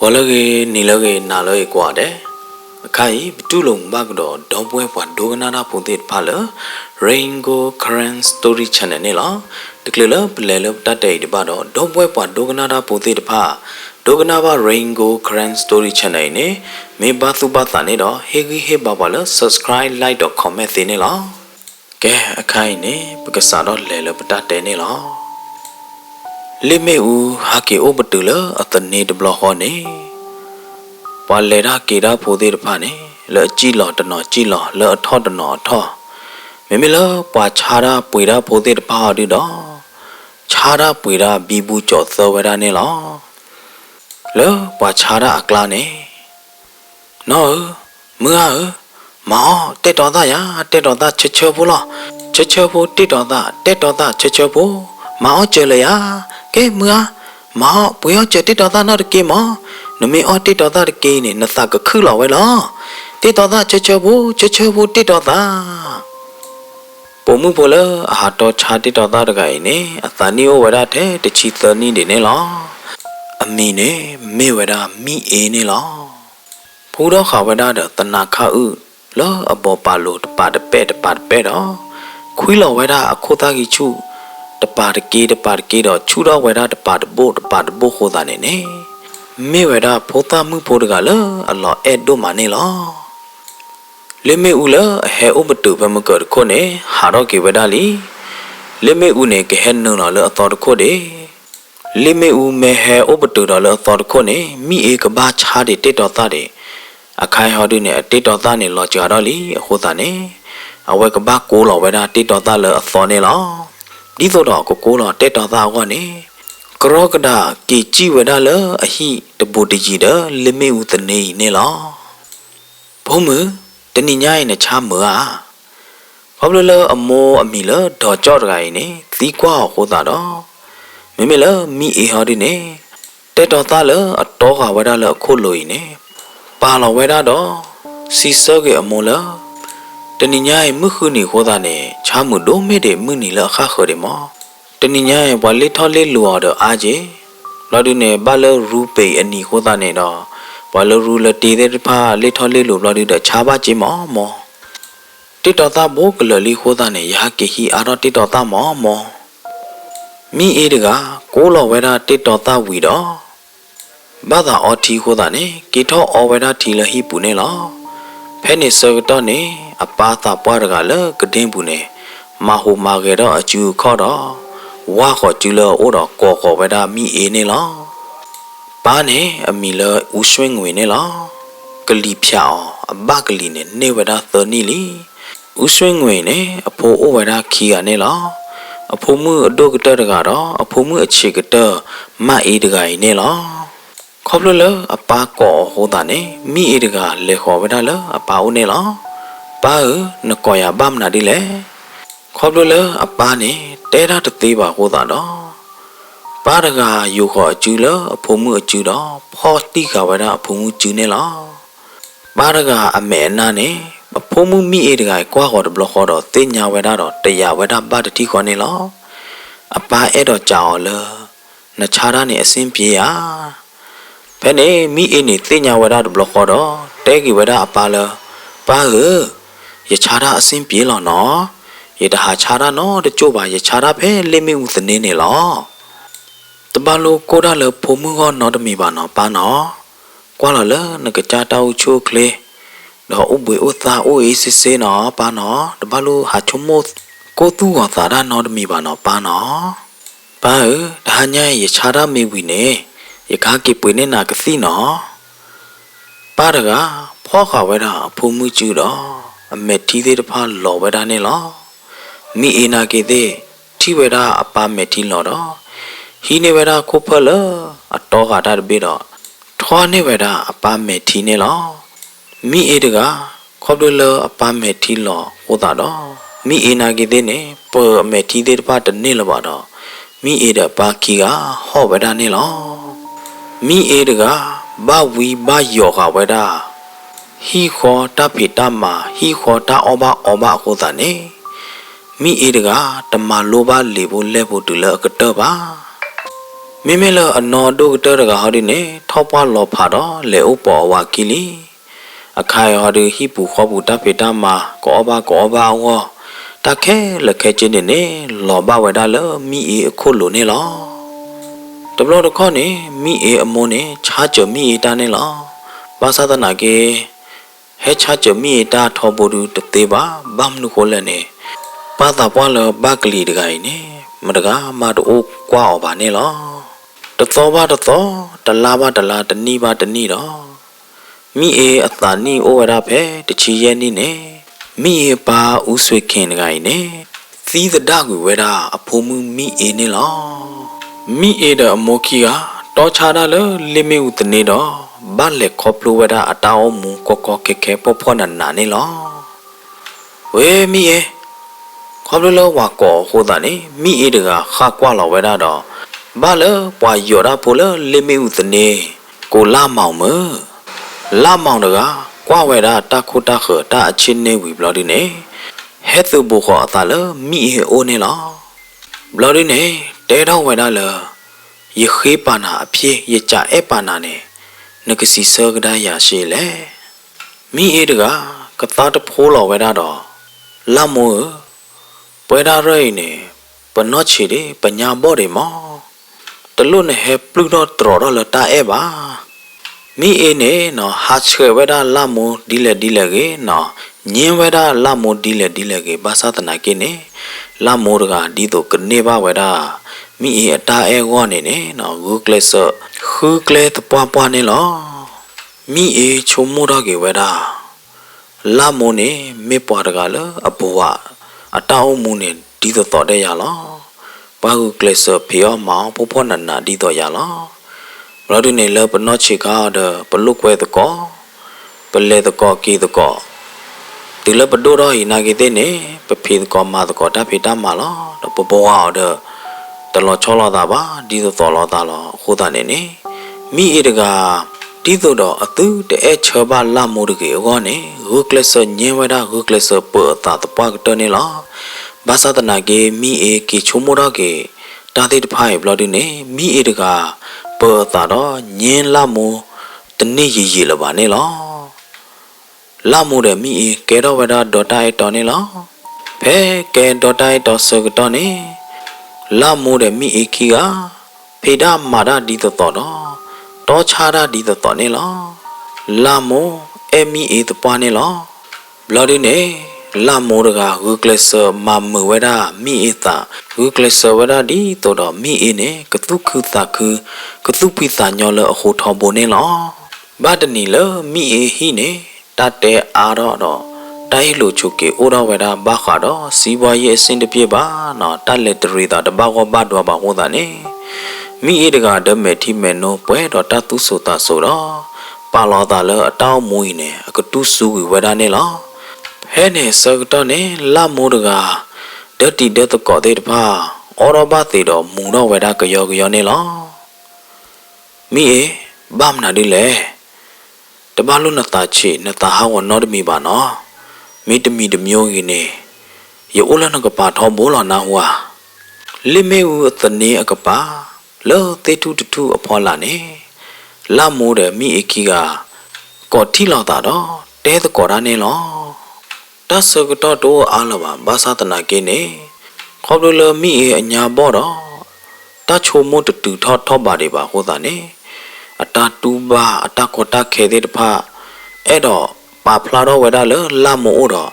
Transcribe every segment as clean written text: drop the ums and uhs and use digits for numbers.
Walage nilage naloe quade. Kai tulung bagdo dobwe kwa doganada puntit pala Rainbow Current Story Channel nila declare blelop tate de bado dobwe kwa doganada puntit pa doganaba Rainbow Current Story Channel ne me bathu batha ne do hegi he babala subscribe like do comment ne la ke akai ne pakasa do lelop tate ne la lime u hake obutula atane de bloho ne Palera kira podi rpane le chilo tano chilo le tho tano tho memela pa chara puira podi rpa di do chara puira bibu cho sawara ne lo le pa chara akla ne no mua ma te do da ya te do da che bu lo che bu te do da che bu ma o che le ya ke mua ma pu yo che te do da na ke ma Numi o ti do da ke ni na sa ka khu lo we lo ti do da che bu ti do da po mu po le ha to cha ti do da ga ni a sa ni o wa da the ti chi sa ni de ne lo a mi ne me wa da mi e ni lo phu do kha wa da de ta na kha u lo a bo pa lo ta pa de pe do khwi lo wa da a kho ta gi chu ta pa de ke do chu do wa da ta pa de bo kho da ne ne me weda phota mu photga la Allah edo mane la leme ula he obatu bamakar kho ne haro ke weda li leme u ne ke hen no la ator kho de leme u me he obatu la ator kho ne mi e ka ba cha de te to ta de akhai ho de ne te to ta ne lo cha ro li kho ta ne awe ka ba ko lo weda te to ta la athor ne la di so do ko lo te to ta ko ne Krokda ki chi weda la ahi de bodiji da lime u tane ne la Phomu tani nyai ne cha mo a Phoblo la amo ami la do chot ga ne ti kwa ho ta do me la mi e ha di ne te to ta la ato ga weda la kho lo ne pa lo weda do si so ge amo la tani nyai mu khu ni ho ta ne cha mu do me de mu ni la kha kho de mo Tani nyai wale thole luwa do aje Lodi ne bala ru pe ani khoda ne do Bala ru la te de pha le thole lu lodi do chaba je mo Ti to ta bo klo li khoda ne ya ke hi aro ti to ta mo Mi e de ga ko lo we da ti to ta wi do Ba da o thi khoda ne ki tho o we da thi la hi pu ne lo Phe ne so to ne apa ta pwa ga la kadin pu ne Ma ho ma ge do a chu kho do Wa kho chu lo o do ko we da mi e ne lo Ba ne a mi lo u swing ngwe ne lo Kli phya a ba kli ne we da tho ni li U swing ngwe ne a pho o we da khi ga ne lo A pho mu a do ka ta ga do a pho mu a che ka ta ma e de ga ne lo Khop lo lo a pa ko ho ta ne mi e de ga le kho we da lo a pa o ne lo Ba na ko ya bam na di le Khop lo lo a pa ne te ra te te ba ho ta do Pa da ga yu kho chu lo a pho mu a chu do pho ti ga wa da a pho mu chu ne lo Pa da ga a me na ne a pho mu mi e de ga kwa kho de blo kho do te nya wa da do te ya wa da ba de ti kho ne lo A pa e do cha o lo na cha da ne a sin pye ya Phe ne mi e ne te nya wa da de blo kho do te gi wa da a pa lo Pa ye cha da a sin pye lo no Ye da ha cha da no de cho ba ye cha da phe le mi u tne ne lo Ta ba lo ko da lo pho mu go no de mi ba no pa no Kwa lo lo na ka cha ta u chu kle Do u bwe u ta u e se se no pa no Ta ba lo ha chu mo ko tu go ta da no de mi ba no pa no Pa da ha nya ye cha da me wi ne Ye ka ke pwe ne na ka si no Pa da ga pho kha we da pho mu chu do A me thi de pha lo we da ne lo Mi e na ke de thi we da a pa me thi lo do Hi ne we da ko pha lo a to ga da be do Thwa ne we da a pa me thi ne lo Mi e de ga khop lo lo a pa me thi lo ho ta do Mi e na ke de ne po me thi de pha de ne lo ba do Mi e da pa ki ga ho we da ne lo Mi e de ga ba wi ba yo ga we da Hi kho ta phi ta ma hi kho ta oba ho ta ne Mi e de ga ta ma lo ba le bo le bo tu lo ka ta ba မိမလအနော်ဒုတရကဟာဒီနေထောက်ပါလောဖာတော့လေဥပေါ်ဝါကီလီအခိုင်ဟာဒီဟိပူခောဘူးတဖေတာမာကောဘာဝတခဲလက်ခဲချင်းနေလောဘဝဒါလမိအေအခုလိုနေလောတဘလို့တခေါနေမိအေအမုန်းနေချာချမိအေတာနေလောဘာသာတနာကေဟဲချာချမိအေတာထောဘူဒူတသေးပါဘမ်နုခိုလဲနေပါတာပွားလဘကလီတကိုင်နေမတကားမတိုးကွာအောင်ပါနေလောတသောဘာတသောတလားဘာတလားတနီဘာတနီတော့မိအေအသာနီဩဝရဖဲတချီရဲနီနေမိအေပါဥဆွေခင်တကိုင်နေသီးသဒကူဝဲတာအဖိုးမှုမိအေနေလောမိအေဒအမောခီကတောချာတာလေလိမေဥတနေတော့ဘာလက်ခေါပလိုဝဲတာအတောင်းမူကောခဲခဲပေါ်ဖောနာနာနေလောဝေမိအေခေါပလိုလောဝါကောဟိုတာနေမိအေတကခါကွာလောဝဲတာတော့ဘာလဲပွာယောတာဖိုလေလိမေဥတနေကိုလာမောင်မလာမောင်တကကွာဝဲတာတခုတခတာအချင်းနေဝီဘလော်ဒီနေဟဲသူဘူခေါ်အသာလေမိအေအိုနေလောဘလော်ဒီနေတဲတော့ဝဲတာလေယခေးပါနာအဖြစ်ယကြအဲပါနာနေနဂစီဆောကဒါရရှိလေမိအေတကကတာတဖိုးလောဝဲတာတော့လာမောပွဲတာရဲနေပနော့ချီဒီပညာဘော်ဒီမောတလွတ်နေဟဲပလူတော့တော်တော့လတာအဲပါမိအေနေနော်ဟာချေဝဲတာလာမိုဒီလေကေနော်ညင်းဝဲတာလာမိုဒီလေကေဘာသာတနာကေနေလာမိုတကဒီတော့ကနေပါဝဲတာမိအေအတာအဲဝေါနေနေနော်ဂူကလဆခူကလေတပွားနေလောမိအေချုံမိုတော့ကေဝဲတာလာမိုနေမေပွားတကလအဘဝအတောင်းမှုနေဒီတော့တဲ့ရလောဘာဂူကလဆဖေောမောင်ဖောနနာဒီတော့ရလောဘလော်ဒနေလပနော့ချီကားတဲ့ပလုကွဲတကောပလဲတကောကီတကောဒီလပဒိုရောဟိနာကေတဲ့နေပဖေတကောမာတကောတဖေတာမာလောပဘောအော်တဲ့တလောချောလာတာပါဒီသောလောတာလောခိုးတာနေနေမိအေတကဒီသောတော့အသူတဲချောပါလာမိုးတကေအောနေဂုကလဆညင်ဝဒဂုကလဆပတ်တာတပတ်တနေလောဘာသာတနာကေမိအေကေချုံမိုတော့ကေတာတိတဖိုင်ဘလော်ဒနေမိအေတကပေါ်တာတော့ညင်းလာမို့တနေ့ရီလပါနေလောလာမို့တဲ့မိကဲတော့ဝဒဒေါ်တိုင်းတော်နေလောဖဲကဲဒေါ်တိုင်းတော်စကတော့နေလာမို့တဲ့မိခီကဖေဒမာဒဒီတော့တော့ချာဒဒီတော့နေလောလာမို့အမီအေတပွားနေလောဘလော်ဒီနေလာမိုးတကဂူကလဆမမဝဲတာမိအေတာဂူကလဆဝဲတာဒီတော့မိအေနေကတုခုတာခုကတုပိတာညောလအဟိုထော်ပေါ်နေလောဘာတနီလမိအေဟိနေတတဲအားတော့တိုင်းလိုချုပ်ကေအိုတော်ဝဲတာဘာခါတော့စီးပွားရေးအစင်တပြည့်ပါနော်တက်လက်တရီတာတဘာကောဘတ်တော့ပါဟောတာနေမိအေတကဓမေတိမေနိုပွဲတော့တတုဆိုတာဆိုတော့ပါလောတာလအတောင်းမွေးနေအကတုစုဝဲတာနေလောဟဲနေစကတော့နေလာမိုးတကဒတိဒတကောတဲ့တပါအော်ရဘသေးတော့မူတော့ဝဲတာကြောနေလောမိအေဘာမနာဒီလေတပါလုံးနတာချေနတာဟာဝနောတမီပါနော်မိတမီတမျိုးကြီးနေယောလနကပါထောဘောလနာဟွာလိမေဦးအတနေအကပါလောတေထုတထုအဖော်လာနေလာမိုးတဲ့မိအခီကကော်ထီလောက်တာတော့တဲတကော်ရနေလောတဆကတော့တော့အားလပါဘာသာတနာကိနေခေါပလမိအညာဘောတော့တချိုမို့တူထောပါတယ်ပါဟောတာနေအတာတူပါအတာကောတာခဲတဲ့တဖအဲ့တော့ပါဖလာတော့ဝဒါလေလာမို့တော့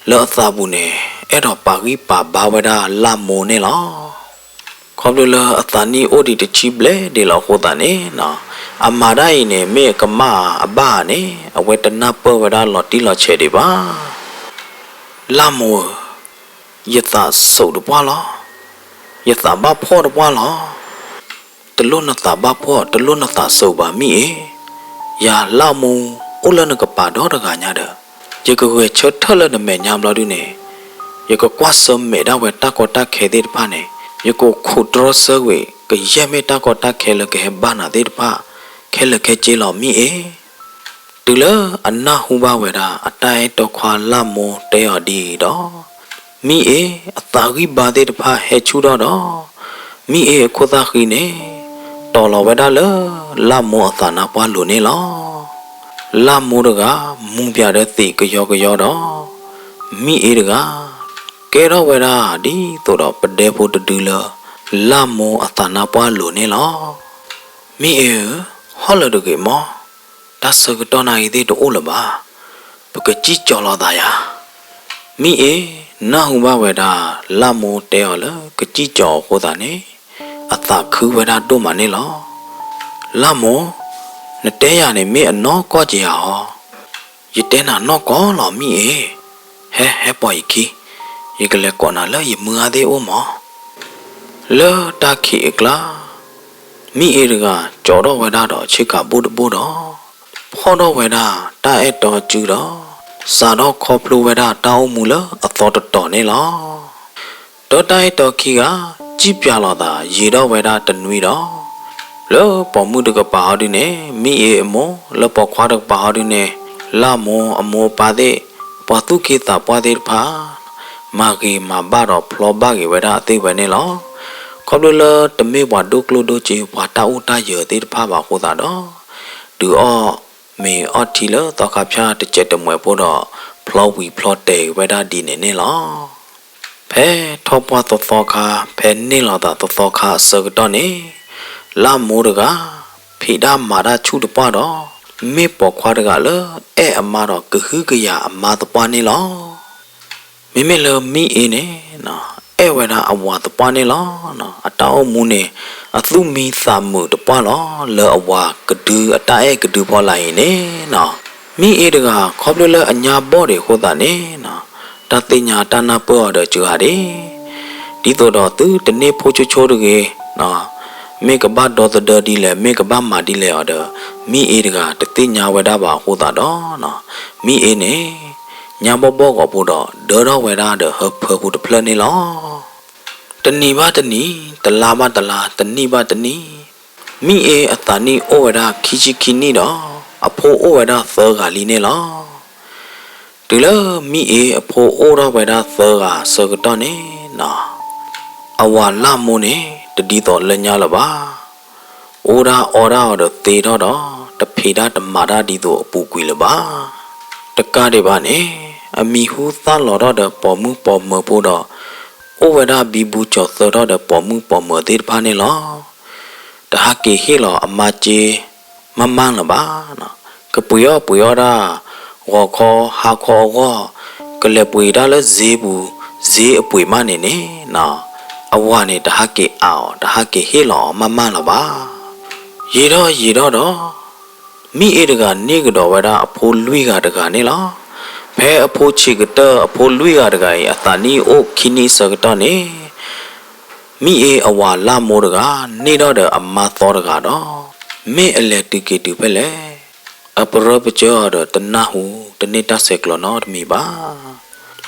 လောသာဘူးနေအဲ့တော့ပါကြီးပါဘာဝဒါလာမို့နေလောခေါပလအတနီအိုဒီတချိပလေဒီလောဟောတာနေနော်အမာဒိုင်နေမေကမအဘာနေအဝေတနာပဝဒါလောတီလောချေဒီပါလာမို့ယတာဆုတ်တပွားလောယတာဘဖောတပွားလောတလုံးနတာဘဖောတလုံးနတာဆုတ်ပါမိယာလာမို့အိုလနကပါတော့တကညာတဲ့ယေကဝဲချထလနမေညာမလို့ဒီနေယေကကွာစမေဒါဝဲတကောတခဲတဲ့ဖာနေယေကခုဒရဆဝဲကယမေတကောတခဲလကဲဘာနာတဲ့ဖာခဲလခဲချေလောမိတူလအနာဟုဘဝဲတာအတိုင်တော့ခွာလမောတဲရဒီတော့မိအတာဂိဘာတဲ့တဖာဟဲချူတော့မိခုသာခိနေ တော်လောဝဲတာလေလာမောအသနာပွားလို့နေလောလာမိုးတကမုံပြတဲ့သိကြောတော့မိအေးတကကဲတော့ဝဲတာဒီတို့တော့ပတဲဖို့တူလလာမောအသနာပွားလို့နေလောမိအေးဟောလဒကေမောဒါစကတော့နိုင်သေးတော့လပါပကကြည့်ကြော်လာတာယာမိအေးနာဟုဘဝဲတာလာမောတဲော်လကကြည့်ကြော်ဟောတာနေအသခူဝဲတာတို့မနေလောလာမောနတဲရနေမေအနောကောကြရဟောယတဲနာနောကောလောမိအေဟဲပွိုင်ခီယေကလေကောနာလယမူအသေးအိုမောလောတခိကလာမိအေကကြော်တော့ဝဲတာတော့ချစ်ကဘုဒ္ဓတော့ဖောတော့ဝဲတာတာအဲ့တော်ကျူတော့စာတော့ခေါပလိုဝဲတာတောင်းမူလအသောတော်နေလောတော့တိုက်တော်ခီကကြည်ပြလာတာရေတော့ဝဲတာတနွေတော့လောပေါ်မှုတကပါဟောဒီနေမိအေအမောလောပေါ်ခွားတကပါဟောဒီနေလာမောအမောပါတဲ့ပွားသူခေတာပွားတဲ့ဖာမာဂီမာဘာတော့ဖလောဘာဂီဝဲတာအသိပဲနေလောခေါပလိုလတမေဘွားဒုကလိုဒိုချေဘွာတာဦးတာရတဲ့ဖာပါခိုးတာတော့ဒူအောမေအော်တီလတော့ခါဖြာတစ်ချက်တမွဲပို့တော့ဖလောဝီဖလော့တေဝဲတာဒီနေလောဖဲထောပွားတော့ခါဖဲနေလာတာတော့ခါစကတော့နေလာမိုးတကဖိဒါမာရာချူတပွားတော့မေပေါ်ခွားတကလအဲအမတော့ကဟူကရအမတပွားနေလောမိမေလမိအင်းနေနော်အဲဝဲတာအဝါတပွားနေလောနော်အတောင်းမူနေအသူမီသာမှုတပွားလောလောအဝါကဒူအတားအဲကဒူပေါ်လာရင်နေနော်မိအေးတကခေါပလလအညာဘော့တွေဟောတာနေနော်တသိညာတနာပေါ်တော့ကြွားတယ်ဒီတော့သူတနေ့ဖိုးချိုးတကေနော်မေကဘာဒေါ်ဒဒီလေမေကဘာမာဒီလေအော်ဒမိအေးတကတသိညာဝဲတာပါဟောတာတော့နော်မိအေးနေညာဘောဘောကပို့တော့ဒေါ်ဝဲတာဒဟဖဖို့တဖလနေလောတဏီပါတဏီတလာပါတလာတဏီပါတဏီမိအေးအတနီဩဝဲတာခီချီခီနီတော့အဖိုးဩဝဲတာသောကလီနေလောဒီလမိအေးအဖိုးဩတော့ဝဲတာသောကစကတော့နေနော်အဝါလာမိုးနေတတိတော်လက်ညာလပါအိုရာအော်ရာတော့တေတော့တဖေတာတမာတာဒီတို့အပူကွေလပါတကားတွေပါနေအမီဟူသလော်တော့ပေါ်မှုပေါ်မဖို့တော့ဩဝဒဘီဘူးချောသတော့ပေါ်မှုပေါ်မသေးပါနေလောတဟကေဟေလောအမချေမမန်းလပါနော်ကပူယောတာဝါခေါ်ဟာခေါ်ဝကလေပွေတာလဲဈေးဘူးဈေးအပွေမနေနေနော်အဝနေတဟကေအောတဟကေဟေလောမမန်းလပါရေတော့မိအေတကနေကတော့ဝဒအဖိုးလွိကတကနေလောဘဲအဖိုးချီကတအဖိုးလွိကတကအတနီအိုခီနီစကတော့နေမိအေအဝါလာမိုးတကနေတော့အမသောတကတော့မေအလက်တီကေတူပဲလေအပရပကျော်တနာဟုတနေတဆက်ကလနော်တမီပါ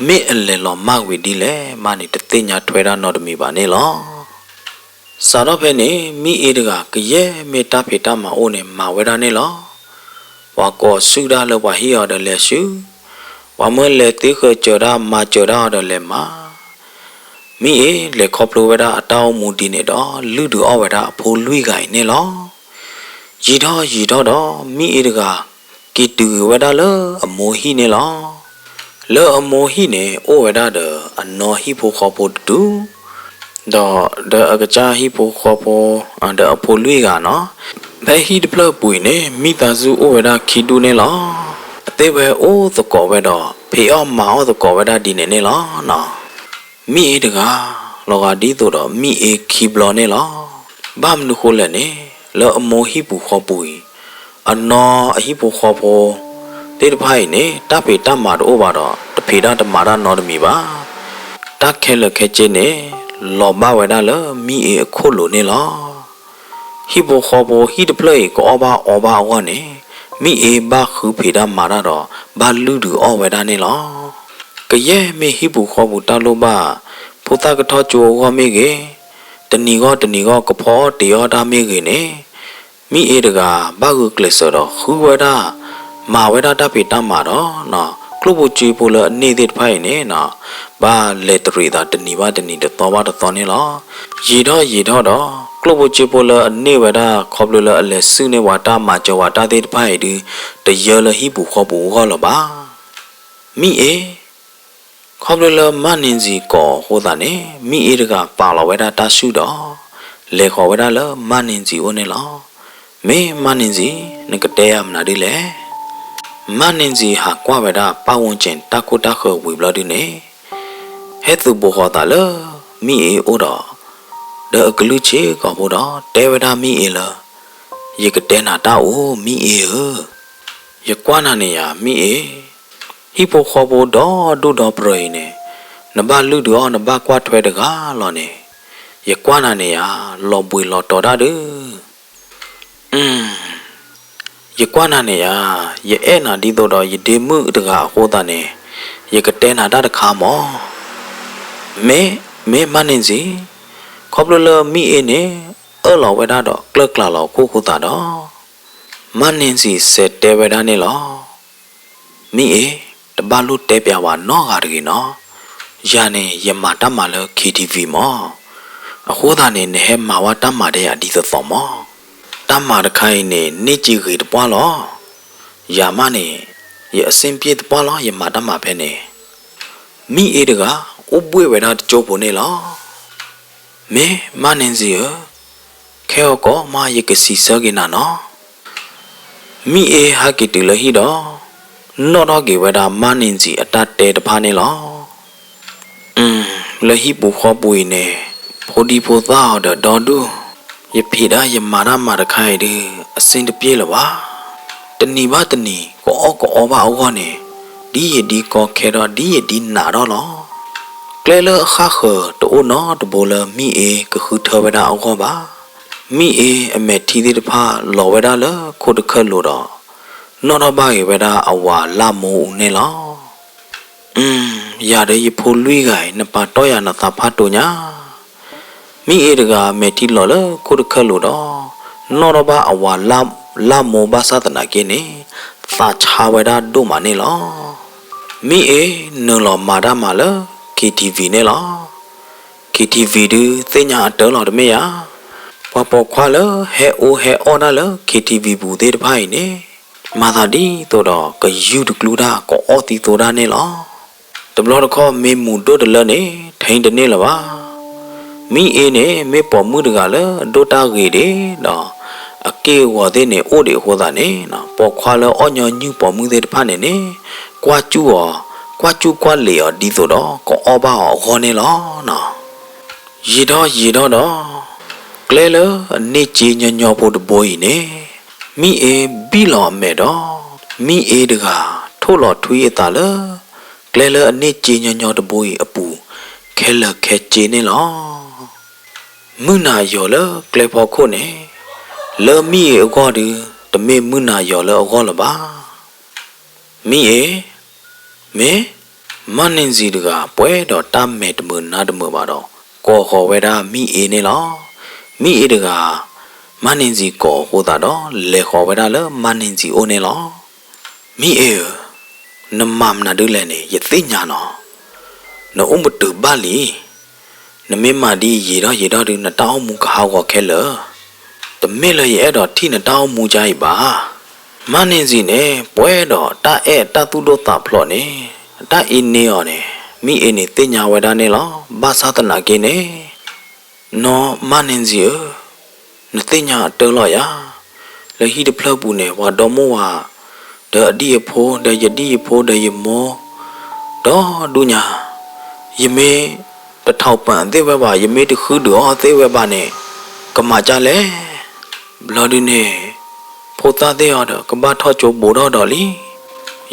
မေအလက်လောမဝီဒီလေမနီတသိညာထွဲတာနော်တမီပါနေလောစာတော့ဖဲနေမိအေတကရဲမေတာဖေတာမအိုးနေမဝဲတာနေလောဝါကောဆူဒါလဝဟီရဒလေရှူဝမလေတိခကြောရာမကြောရာဒလေမာမိအေလေခေါပလိုဝဲတာအတောင်းမူတီနေတော့လူတူအဝဲတာအဖိုးလွိကိုင်နေလောရီတော့မိအေတကကီတူဝဲတာလောအမိုဟီနေလောအမိုဟီနေအိုဝဲတာအနော်ဟီဖိုခေါပိုတူတော့အကကြဟီဖိုခေါပိုအဖိုးလွိကနော်ဘယ်ဟီဒပလပွေနေမိသားစုဩဝဒခီတူနေလောအသေးပဲအိုးသကောပဲတော့ဖေအောမောသကောပဲတာဒီနေလောနော်မိအေတကလောကဒီတော့မိအေခီဘလောနေလောဘာမနုခိုးလဲနေလောအမောဟိပူခေါ်ပူအနော်အဟိပူခေါ်ဖို့တေတဖိုင်နေတဖေတမာတော့ဘာတော့တဖေတာတမာရနော်တမီပါတခဲလခဲချင်းနေလောဘဝဲတာလောမိအေအခုလိုနေလောဟိဘခေါ်ဘောဟိတပလေကောအဘာဝနေမိအေဘာခုဖေတာမာရတော့ဘာလူတူအဝဲတာနေလောကရဲမေဟိဘခေါ်ဘူးတလို့ပါဖုတကထောချိုဝမေကေတနီကောကဖောတယောတာမေကေနေမိအေတကဘာကုကလစတော့ခူဝဲတာမာဝဲတာတဖေတာမာတော့နော်ကလုတ်ချီပိုလနေတဲ့ဖိုင်နေနော်ဘာလက်တရီတာတနီတော့ဘာတော့နေလောရေတော့ ကလဘချပိုလနေဝဒခေါပလလအလက်စုနေဝတာမာချဝတာတဲ့ဖိုင်ဒီတရလဟိဘူခေါဘူဟောလပါမိအေခေါပလလမနင်းစီကောဟောတာနေမိအေတကပါလဝဒတာရှုတော့လေခေါ်ဝဒလမနင်းစီအိုနေလောမေမနင်းစီနကတဲယမနာဒီလေမနင်းစီဟာကွာဝဒပဝွန်ကျင်တကုတခဝီဘလဒီနေဟဲ့သူဘောဟောတာလမိအေအိုတော့เดอกลุเชก็บ่ดอเตวดามีเอลยกเตนาตาโอมีเอเอยกว่านาเนียมีเอฮิโปขอบ่ดอดุดอปรยเนนบะลุดอนบะกว่าถวยตะกาลอเนยกว่านาเนียลอบุยลอตอดาเดยกว่านาเนียยเอนาดิโตดอยเดมุตะกาโหตาเนยกเตนาตาตะคามอเมมะนินซีခေါပလလမီအင်းနဲ့အော်လောဝဲတာတော့ကလကလာလောခုခုတာတော့မနင်းစီစက်တဲဝဲတာနဲ့လောမီအေတဘလူတဲပြဝါနော်ကားတကြီးနော်ယာနေယမတမလ KTV မောအခုသာနေနဲ့မာဝတမတဲ့အဒီသောမောတမတခိုင်းနေနေကြည့်ခေတပွားလောယာမနေရအစင်ပြေတပွားလောယမတမဖဲနေမီအေတကဥပွေဝဲတာကြိုးပုံနေလောမေမနင်းစီရခဲကောမာယကစီစကိနာနော်မိအေဟာကိတလဟိတော့နောတော့ကေဝဒမနင်းစီအတတဲတဖာနေလောလဟိပူခောပွေနေဖိုဒီဖိုသာတော့ဒူယဖိဒါယမာရမာရခိုင်ဒီအစင်တပြေလပါတဏီပါတဏီကောဘာအောနေဒီယဒီကောခဲတော့ဒီယဒီနာတော့လောကလဲလခါခတိုးနော်တဘောလမိအေကခုထဝဒအောင်ခေါ်ပါမိအေအမေထီသေးတဖာလောဝဒလခုတခက်လို့တော့နော်တော့ဘာဝဒအဝါလာမိုးနေလောရတဲ့ရဖိုလွေးကိုင်နပါတော့ရနာသာဖတ်တို့ညာမိအေတကမေထီလောလခုတခက်လို့တော့နော်တော့ဘာအဝါလာမိုးဘာသာတနာကင်းနေသာချဝဒတို့မနေလောမိအေနော်လောမာဒမာလKTV နဲ့လား KTV ดูသိညာတော်တော်တမေရပပခွာလဟဲအိုဟဲအော်နာလ KTV ဘူးတဲ့တဖိုင်နေမာသာဒီတော့ကယူတကလူတာကောအော်တီတော်တာနဲ့လားတဘလတော့ခေါ်မေမူတို့တလနေထိုင်တနေလပါမိအေးနေမေပေါ်မှုတကလည်းဒိုတာကြီးတယ်နော်အကေဝတဲ့နေအိုဒီဟောတာနေနော်ပေါ်ခွာလအော်ညညူပေါ်မှုတဲ့တဖာနေနေကွာကျူကွာကျူကွာလေဒီဆိုတော့ကောအောဘာခေါ်နေလောနော်ရေတော့တော့ကလဲလနေချီညညောဖို့တဘိုးကြီးနေမိအေဘီလောမဲတော့မိအေတကထို့လောထွေးရတာလကလဲလအနေချီညညောတဘိုးကြီးအပူခဲလခဲချီနေလောမုနာယောလကလဲဖို့ခုနေလောမိအေအကောဒီတမေမုနာယောလအကောလပါမိအေမေမနင်းစီတကပွဲတော့တမဲတမနာတမပါတော့ကောခေါ်ဝဲတာမိအေနေလောမိအေတကမနင်းစီကောဟိုတာတော့လေခေါ်ဝဲတာလမနင်းစီအိုနေလောမိအေနမမနာဒူလဲနေယသိညာနော်နို့မတူပါလီနမေမာဒီရေတော့ဒီနတောင်းမူကဟောက်ခဲလတမဲလရဲ့တော့ထိနတောင်းမူကြိုက်ပါမနင်းစီနေပွဲတော့တသူတို့တာဖလော့နေတအင်းနေရောနေမိအင်းနေတင်ညာဝဒနေလောဘာသာတနာကင်းနေနော်မနင်းစီနတင်ညာတောလောရလဟိတဖလပူနေဝါတော်မောဝါဒအဒီဖိုးဒယဒီဖိုးဒယမောတော့ဒူညာယမေတထောက်ပံသေးဝဲပါယမေတခုတော့သေးဝဲပါနဲ့ကမာကြလဲဘလော်ဒီနေဖိုးသားသေးရတော့ကဘာထော့ချိုးဘိုးတော့လီ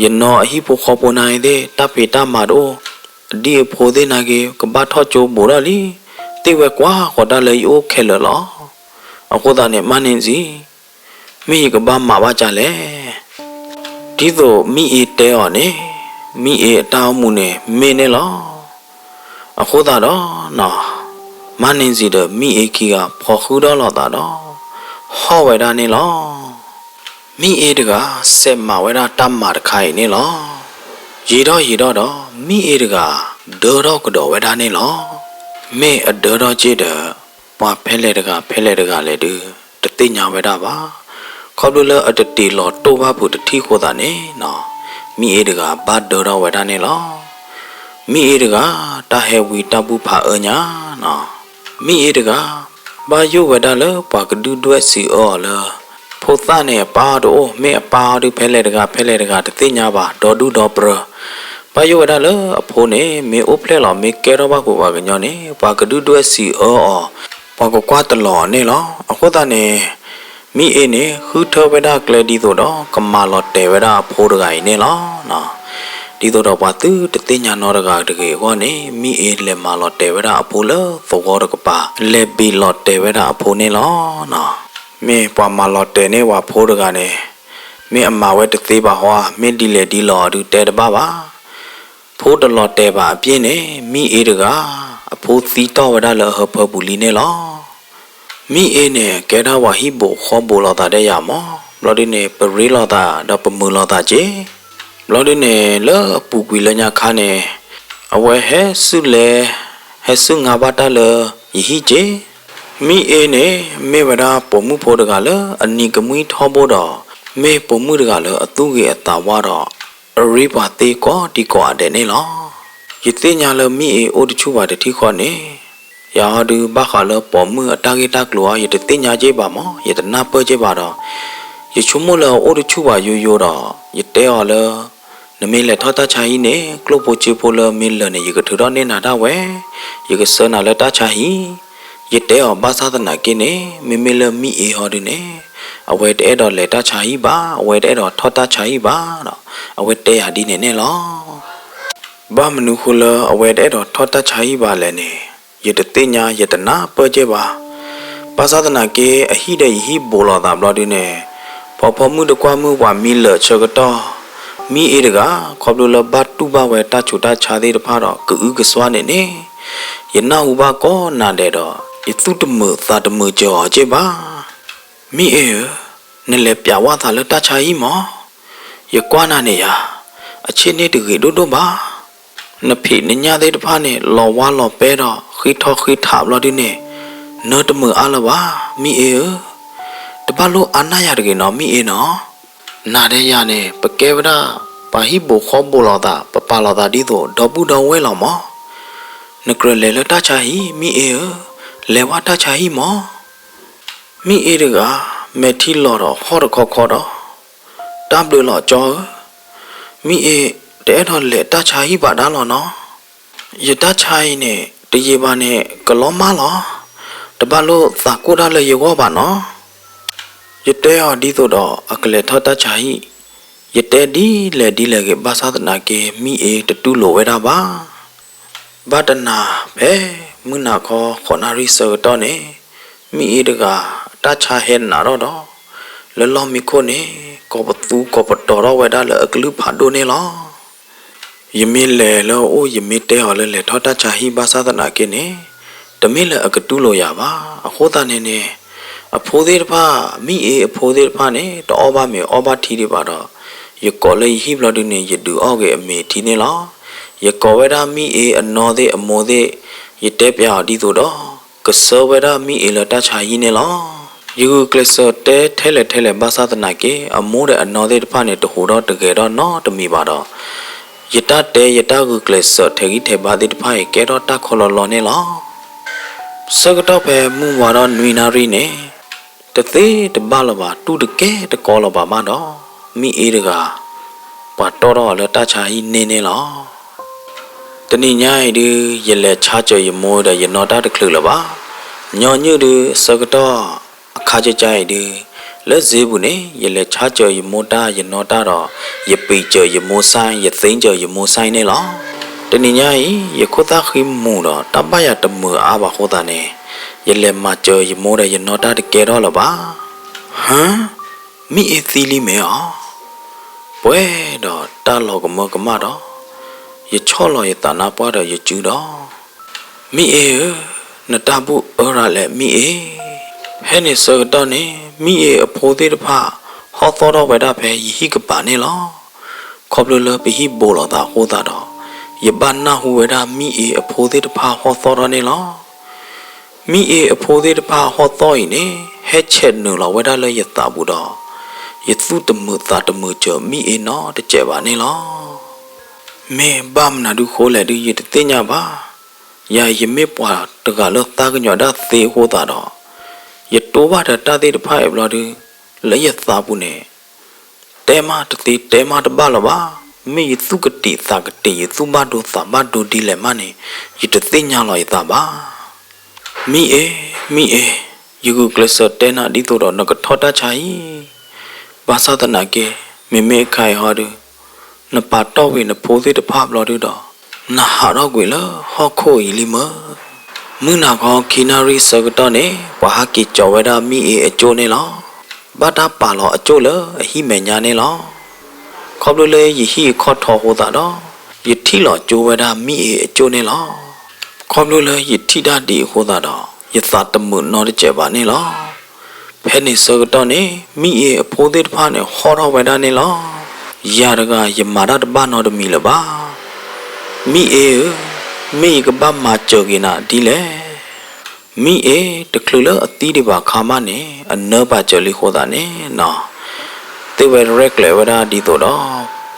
ယနောအဟိဖိုခေါပနိုင်တဲ့တပေတမာတော့ဒီဖိုးသေးနာကေကဘာထော့ချိုးဘိုးတော့လီသေးဝဲကွာခေါ်တာလေအိုခဲလောအခုသားနဲ့မနင်းစီမိကဘာမှာပါကြလဲဒီတော့မိအေတဲော်နေမိအေတောင်းမှုနေမင်းနေလောအခုသားတော့နော်မနင်းစီတော့မိအေခီကဖော်ခူတော့လောတာတော့ဟောဝဲတာနေလောမိအေတကစက်မဝဲတာတမ်းမာတခိုင်နေလောရေတော့မိအေတကဒေါ်တော့ကတော့ဝဲတာနေလောမေအဒေါ်တော့ကြည့်တယ် ပွားဖဲလေတကလေတူတသိညာဝဲတာပါခေါပလူလအတတီလောတိုဘာဘူးတတိခိုတာနေနော်မိအေတကဘာဒေါ်ဝဲတာနေလောမိအေတကတာဟဲဝီတပူဖာအညာနော်မိအေတကဘာယုဝဲတာလပွားကဒူဒွဲစီအောလဖိုသနဲ့ပါတော့မဲအပါတို့ဖဲလေတကတသိညာပါဒေါ်ဒူဒေါ်ပရဘာယုဝဲတာလအဖိုးနေမေအိုဖလဲလောမေကဲတော့ဘာကိုပါကညောနေပွားကဒူဒွဲစီအောပွားကကွာတလောနေလောအခုတနေမိအေနေဟူထောဝဲတာကလဒီဆိုတော့ကမာလောတဲဝဲတာဖိုးတကိုင်နေလောနော်ဒီတော့ဘာသူတသိညာနောတကတကေဟောနေမိအေလေမာလောတဲဝဲတာအဖိုးလောသောရကပါလေဘီလောတဲဝဲတာအဖိုးနေလောနော်မေပွားမာလောတဲနေဝါဖိုးတကနေမေအမဝဲတသေးပါဟောမင်းဒီလေဒီလောဒူတဲတပါဖိုးတလောတဲပါအပြင်းနေမိအေတကအဖိုးသီတော့ဝဲတာလောဟဖပူလီနေလောမိအေနဲ့ကဲတာဝါဟိဘခေါ်ဘောလာတဲ့ရမောဘလော်ဒီနေပရီလာတာတော့ပမူလာတာချေဘလော်ဒီနေလောပူကွေလညာခါနေအဝဲဟဲဆုလေဟဲဆုငါဘာတလယဟိချေမိအေနဲ့မေဝရာပမှုဖို့တကလအနိကမွီထောဘောတော့မေပမှုတကလအသူကေအတာဝါတော့အရိပါတေကောဒီကောတဲ့နေလောယတိညာလမိအေအိုတချူပါတတိခေါ်နေရာဒူဘာခါလပေါ်မှုအတာဂေတာကလောရတတင်ညာကျေပါမောရတနာပွဲကျေပါတော့ရချုံမလောအိုတချူပါယိုယိုတော့ရတဲော်လနမေလက်ထောတာချာဟီနေကလောပိုချေပိုလမင်းလနေရကထရနေနာတာဝဲရကစနာလက်တာချာဟီရတဲော်ဘာသာဒနာကိနေမေမေလမီအေဟော်ဒီနေအဝဲတဲတော့လက်တာချာဟီပါအဝဲတဲတော့ထောတာချာဟီပါတော့အဝဲတဲဟာဒီနေနေလောဘာမနုခုလအဝဲတဲတော့ထောတာချာဟီပါလဲနေယတတိညာယတနာပွဲကျေပါပါသဒနာကေအဟိတေဟိဘောလာတာဘလော်ဒီနေဖောဖမှုတကွာမှုဝါမီလချကတော့မိအေတကခေါပလူလဘတ်တူဘဝဲတချူတချာသေးတဖာတော့ကူကစွာနေနေယနာဥဘကောနာတဲ့တော့ယသုတမသာတမကြောကျေပါမိအေနလေပြဝသာလတချာဟိမောယကွာနာနေရအချင်းနေတကေတို့တို့ပါနဖိနညာသေးတဖာနဲ့လော်ဝါလော်ပဲတော့ခိထောခိထဘလော်ဒီနေနောတမအားလပါမိအေတပလို့အာနာရတကေနော်မိအေနော်နာတဲ့ရနဲ့ပကဲဝဒပါဟိဘခောဘောလာတာပပလာတာဒီတော့ဒေါ်ပူတော်ဝဲလောင်မောနကရလေလတချာဟိမိအေလေဝတချာဟိမောမိအေတကမေထီလော်တော့ဟောတခေါ်တော့တမ်ဘလော်ကြောမိအေတဲတော်လေတချာဟိပါဒါလောနော်ယတချာဟိနဲ့တရေပါနဲ့ကလောမလောတပလို့သာကိုဒါလေရောပါနော်ယတဲဟောဒီဆိုတော့အကလေထတချာဟိယတဲဒီလေကေဘာသာတနာကေမိအေတတူလိုဝဲတာပါဘာတနာပဲမနာခေါနာရီဆောတော့နေမိအေတကတချာဟဲနာတော့လောမီခိုနေကောပတူကောပတော်ဝဲတာလေအကလူဖာဒိုနေလောယမေလေလောအိုယမေတဲဟောလေထောတာချာဟိဘာသာဒနာကိနေတမေလေအကတူလို့ရပါအခိုးတနေနေအဖိုးသေးတဖာမိအေအဖိုးသေးတဖာနေတော့ဘာမေအောဘာထီတွေပါတော့ယကောလေဟိဘလဒုနေယတူအောကေအမေထီနေလောယကောဝဲတာမိအေအနောသေးအမောသေးယတဲပြဒီဆိုတော့ကဆောဝဲတာမိအေလတချာဟိနေလောယုကလစတဲထဲလေဘာသာဒနာကေအမောတဲ့အနောသေးတဖာနေတဟိုတော့တကယ်တော့နော်တမီပါတော့ယတတဲယတကုကလစထေဂိထေဘာတိတဖိုင်ကဲတော့တခေါ်လောနေလောစကတော့ပဲမူဝါတော့နွေနာရီနေတသေးတပလပါတူတကဲတကောလပါမတော့မိအေးတကပါတော့လတချာဟိနေလောတနိညာဤဒီရလက်ချာကြရမိုးတဲ့ရနောတာတခလလပါညောညွဒီစကတော့အခါကြဤဒီလက်ဈေးဘူးနေရလက်ချာကြရမိုးတာရနောတာတော့ရပိကြရမိုးဆိုင်ရသိန်းကြရမိုးဆိုင်နေလောတနိညာဤရခုတာခိမှုတော့တပရတမအားပါဟောတာနေရလက်မကြရမိုးတဲ့ရနောတာတကယ်တော့လပါဟမ်မိအသီလီမဲအောပွဲတော့တာလောကမကမတော့ရချောလောရတနာပွားတော့ရကျူတော့မိအေနတပုဩရလဲမိအေဟဲ့နေစတော့နေမိအေအဖိုးသေးတဖဟောသောတော့ဝဒဖဲယဟိကပါနေလောခေါပလလပိဟိဘောလောတာဟောတာတော့ယပနာဟူဝဒမိအေအဖိုးသေးတဖဟောသောတော့နေလော မိအေအဖိုးသေးတပါဟောတော့ရင်ဟဲချက်နူလောဝဲဒါလဲရတာဘူးတော့ယသုတမှုတာတမှုချမိအေနော်တကြပါနေလောမေဘာမနာဒုခိုးလေဒီရတဲ့ညပါယာယမေပွားတကလောတာကညောဒါသေးဟောတာတော့ယတိုးပါတသေးတဖိုင်ဘလာဒီလဲရတာဘူးနေတဲမတတိတဲမတပါလပါမေသုကတိသကတိယသုမဒုသမဒုဒီလေမနေယတသိညာလောရတာပါမိအေယကုကလစတဲနာဒီတော့နကထောတာချိုင်ဘာသာတနာကေမေခိုင်ဟောဒနပါတော့ဝိနဖိုးသေးတဖဘလောတော့နာဟာတော့ကွေလဟောခိုဤလီမမုနာကောခိနာရီစကတော့နေဝါဟကီကျော်ဝဒမိအေအကျိုးနေလောဘာတာပါလောအကျိုးလအဟိမေညာနေလောခေါပလလေယဟိခောထောဟောတာတော့ယတိလောကျိုးဝဒမိအေအကျိုးနေလောခေါပလလေယတိဒတိဟောတာတော့ယသတမှုနော်တကြပါနေလောဖဲနေစကတော့နေမိအေအဖိုးသေးတဖာနေဟောတော်ဝဒနေလောယာရကယမာရတဘာနော်တမီလပါမိအေမိကဘာမကြောကိနာဒီလေမိအေတကလူလအတီးဒီပါခါမနေအနောပါကြလီခေါ်တာနေနော်တေဝရက်လေဝဒဒီတော့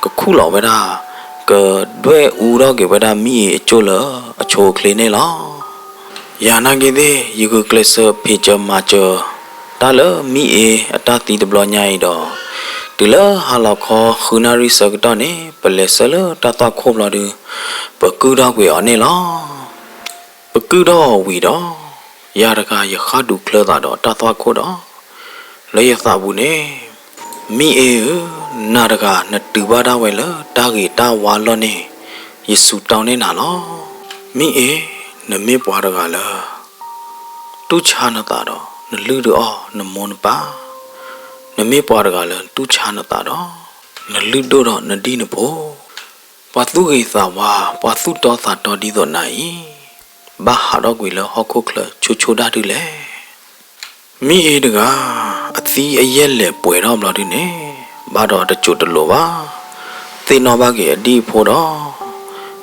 ကခုလောဝဒကဒွဲဦးတော့ကေဝဒမိအေအချိုလအချိုကလေးနေလောယာနာကေတဲ့ယကုကလစဖေချမချတာလမိအေအတတီတဘလညိုင်တော့ဒီလဟာလခောခူနာရီစကတော့နေပလက်ဆလတတခုမလာဒီပကူတော့ကွေအနေလောပကူတော့ဝီတော့ယာရကရခါဒုကလတာတော့တတခုတော့လေရသဘူးနေမိအေနာရကနတူပါတော့ဝဲလတာဂီတာဝါလောနေယေစုတောင်းနေတာလောမိအေနမေပွားရကလာတူချာနတာတော့နလူတော့နမွန်ပါနမေပွားရကလာတူချာနတာတော့နလူတော့နဒီနဖို့ပါသူကေသာဝါပါသူတော်သာတော်ဒီတော့နိုင်ဘာဟာတော့ကွေလဟောခုကလချိုဒါတူလေမိအေတကအသီးအရက်လေပွေတော့မလို့ဒီနေဘာတော့တချို့တလို့ပါသေနော်ဘာကေအဒီဖို့တော့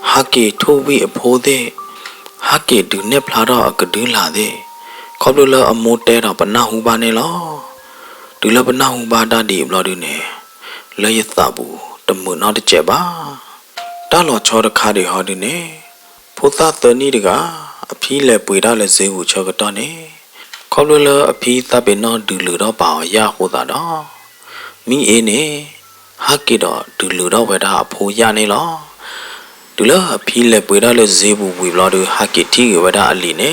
ဟာကေထိုးပြီးအဖိုးတဲ့ဟာကေဒူနဲ့ဖလာတော့အကဒူးလာတဲ့ခေါပလလအမိုးတဲတော့ပနာဟူပါနေလောဒူလပနာဟူပါတာဒီမလို့ဒီနေလေရသဘူးတမနော်တကြပါတာလောချောတခါဒီဟောဒီနေဖိုသာတနီတကအဖီးလေပွေတော့လေဇေဟုချောကတော့နေခေါပလလအဖီးတပ်ပင်တော့ဒူလူတော့ပါရဟောတာတော့မိအေးနေဟာကေတော့ဒူလူတော့ဝဲတာအဖိုးရနေလောဒူလအဖီးလေပွေတော့လေဇေဘူးဝီဘလောဒူဟာကေတီဝဲတာအလီနေ